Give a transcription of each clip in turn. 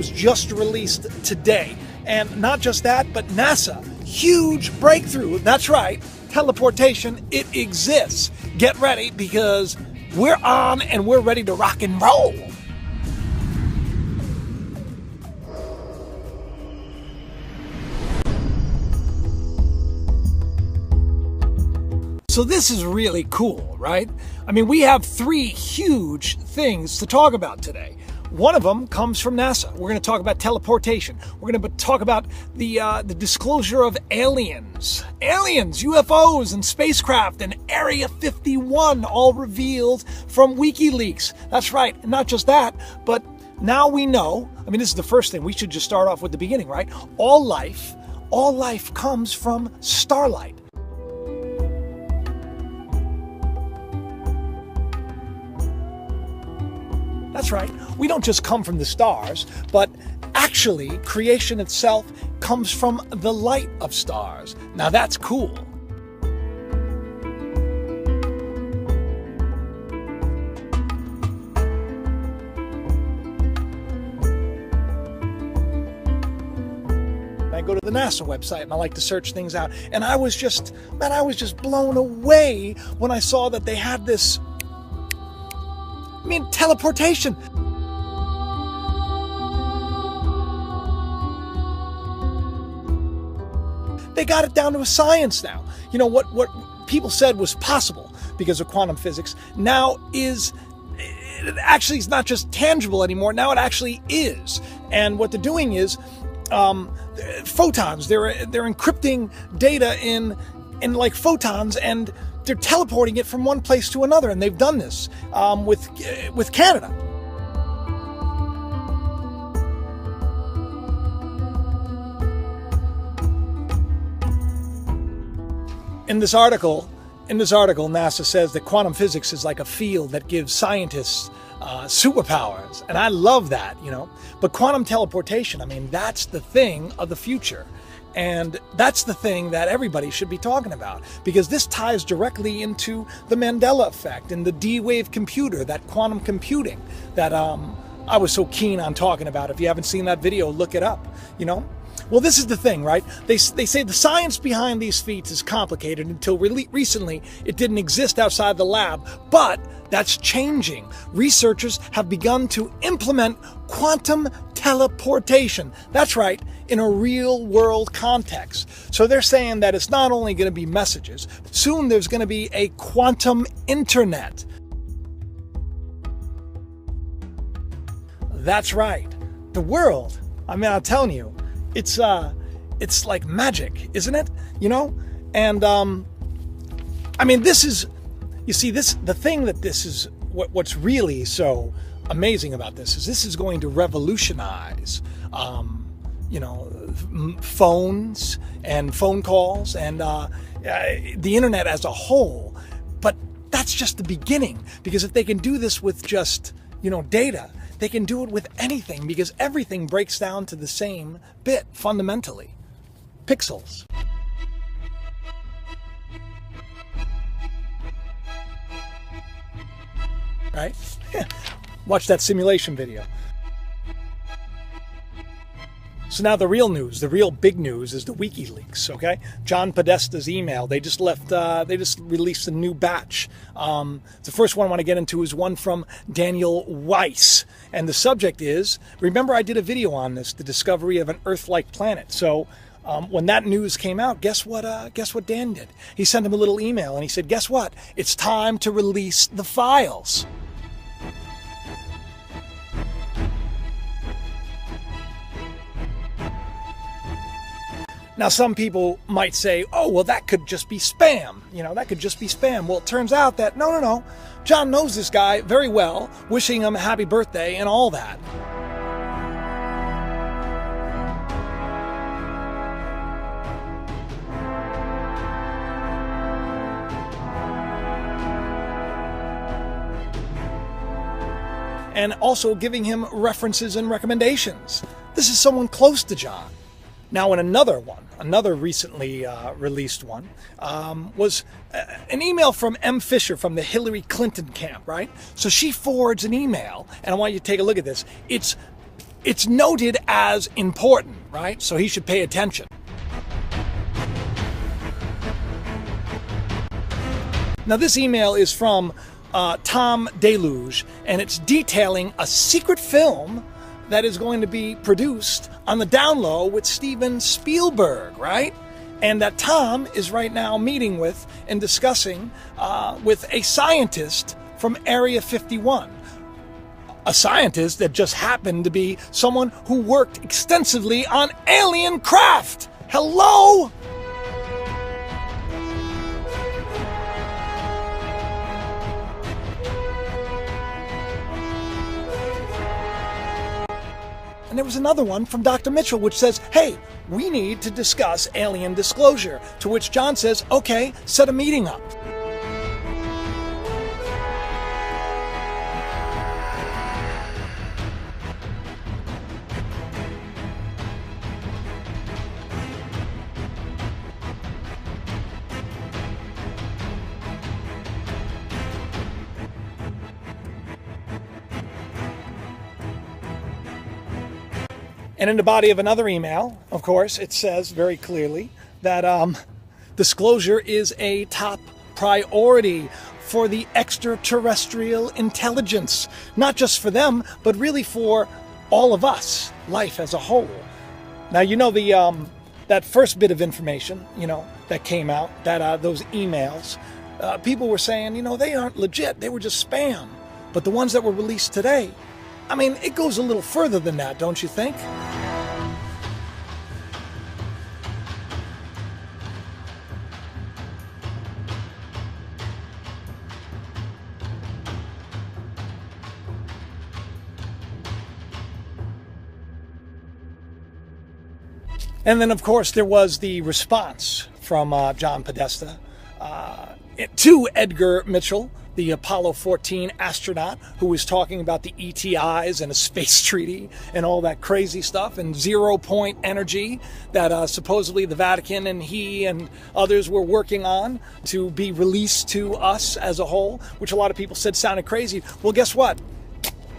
was just released today. And not just that, but NASA, huge breakthrough. That's right, teleportation, it exists. Get ready, because we're on and we're ready to rock and roll. So this is really cool, right? I mean, we have three huge things to talk about today. One of them comes from NASA. We're going to talk about teleportation. We're going to talk about the disclosure of aliens, UFOs, and spacecraft, and Area 51, all revealed from WikiLeaks. That's right. And not just that, but now we know. I mean, this is the first thing. We should just start off with the beginning, right? All life comes from starlight. That's right. We don't just come from the stars, but actually creation itself comes from the light of stars. Now that's cool. I go to the NASA website and I like to search things out. And I was just blown away when I saw that they had this, teleportation. They got it down to a science now. You know, what people said was possible because of quantum physics now is, it actually is not just tangible anymore. Now it actually is. And what they're doing is photons. They're encrypting data in like photons, and they're teleporting it from one place to another, and they've done this with Canada. In this article, NASA says that quantum physics is like a field that gives scientists superpowers, and I love that, you know. But quantum teleportation, I mean, that's the thing of the future. And that's the thing that everybody should be talking about, because this ties directly into the Mandela effect and the D-wave computer, that quantum computing that I was so keen on talking about. If you haven't seen that video, look it up, you know? Well, this is the thing, right? They say the science behind these feats is complicated. Until recently, it didn't exist outside the lab, but that's changing. Researchers have begun to implement quantum teleportation. That's right, in a real-world context. So they're saying that it's not only going to be messages. Soon there's going to be a quantum internet. That's right. The world, I mean, I'm telling you, it's like magic, isn't it? You know? And, I mean, this is, you see, the thing that this is, what's really so amazing about this is going to revolutionize, you know, phones and phone calls and the internet as a whole. But that's just the beginning, because if they can do this with just, you know, data, they can do it with anything, because everything breaks down to the same bit fundamentally: pixels. Right? Watch that simulation video. So now the real news, the real big news, is the WikiLeaks, okay? John Podesta's email. They just released a new batch. The first one I want to get into is one from Daniel Weiss. And the subject is, remember I did a video on this, the discovery of an Earth-like planet. So when that news came out, guess what Dan did? He sent him a little email and he said, guess what? It's time to release the files. Now, some people might say, oh, well, that could just be spam. You know, that could just be spam. Well, it turns out that, no. John knows this guy very well, wishing him a happy birthday and all that. And also giving him references and recommendations. This is someone close to John. Now, in another recently released one, was an email from M. Fisher from the Hillary Clinton camp, right? So she forwards an email, and I want you to take a look at this. It's it's noted as important, right? So he should pay attention. Now this email is from Tom Deluge, and it's detailing a secret film that is going to be produced on the down low with Steven Spielberg, right? And that Tom is right now meeting with and discussing with a scientist from Area 51. A scientist that just happened to be someone who worked extensively on alien craft. Hello? And there was another one from Dr. Mitchell which says, hey, we need to discuss alien disclosure. To which John says, okay, set a meeting up. And in the body of another email, of course, it says very clearly that disclosure is a top priority for the extraterrestrial intelligence. Not just for them, but really for all of us, life as a whole. Now, you know, that first bit of information, you know, that came out, that those emails, people were saying, you know, they aren't legit. They were just spam. But the ones that were released today, I mean, it goes a little further than that, don't you think? And then, of course, there was the response from John Podesta to Edgar Mitchell, the Apollo 14 astronaut who was talking about the ETIs and a space treaty and all that crazy stuff and 0-point energy that supposedly the Vatican and he and others were working on to be released to us as a whole, which a lot of people said sounded crazy. Well, guess what?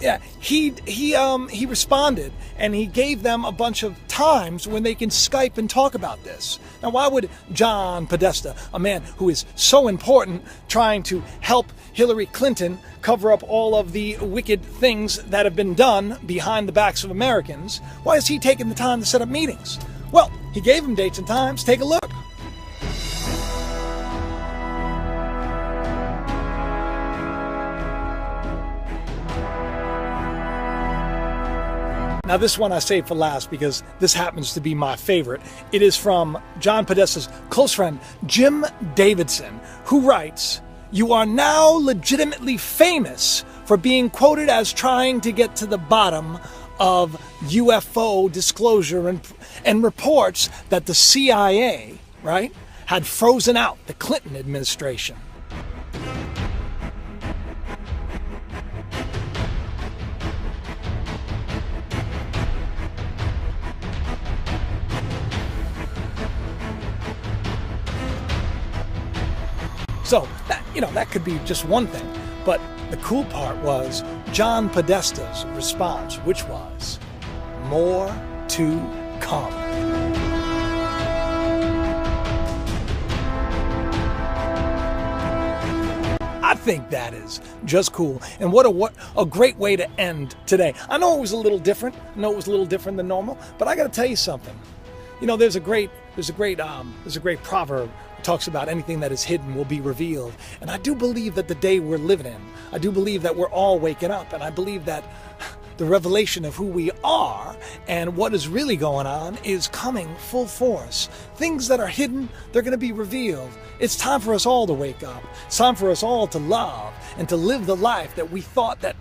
Yeah, he responded, and he gave them a bunch of times when they can Skype and talk about this. Now, why would John Podesta, a man who is so important, trying to help Hillary Clinton cover up all of the wicked things that have been done behind the backs of Americans, why is he taking the time to set up meetings? Well, he gave them dates and times. Take a look. Now this one I saved for last because this happens to be my favorite. It is from John Podesta's close friend, Jim Davidson, who writes, "You are now legitimately famous for being quoted as trying to get to the bottom of UFO disclosure and reports that the CIA, right, had frozen out the Clinton administration." So, that could be just one thing. But the cool part was John Podesta's response, which was, more to come. I think that is just cool. And what a great way to end today. I know it was a little different. I know it was a little different than normal, but I got to tell you something. You know, there's a great proverb that talks about anything that is hidden will be revealed. And I do believe that the day we're living in, I do believe that we're all waking up, and I believe that the revelation of who we are and what is really going on is coming full force. Things that are hidden, they're going to be revealed. It's time for us all to wake up. It's time for us all to love and to live the life that we thought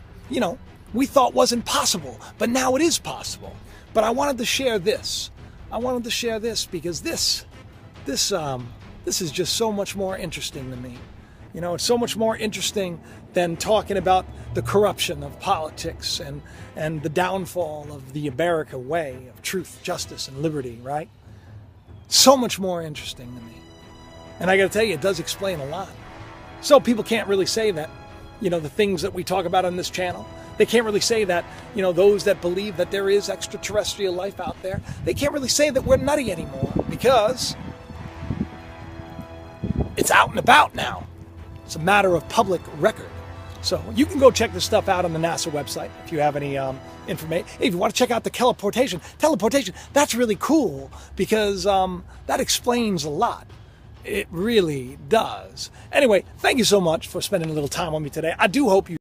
wasn't possible, but now it is possible. But I wanted to share this. Because this is just so much more interesting to me. You know, it's so much more interesting than talking about the corruption of politics and the downfall of the America way of truth, justice, and liberty, right? So much more interesting to me. And I got to tell you, it does explain a lot. So people can't really say that, the things that we talk about on this channel, They can't really say that, those that believe that there is extraterrestrial life out there, they can't really say that we're nutty anymore because it's out and about now. It's a matter of public record. So you can go check this stuff out on the NASA website if you have any information. Hey, if you want to check out the teleportation, that's really cool because that explains a lot. It really does. Anyway, thank you so much for spending a little time with me today. I do hope you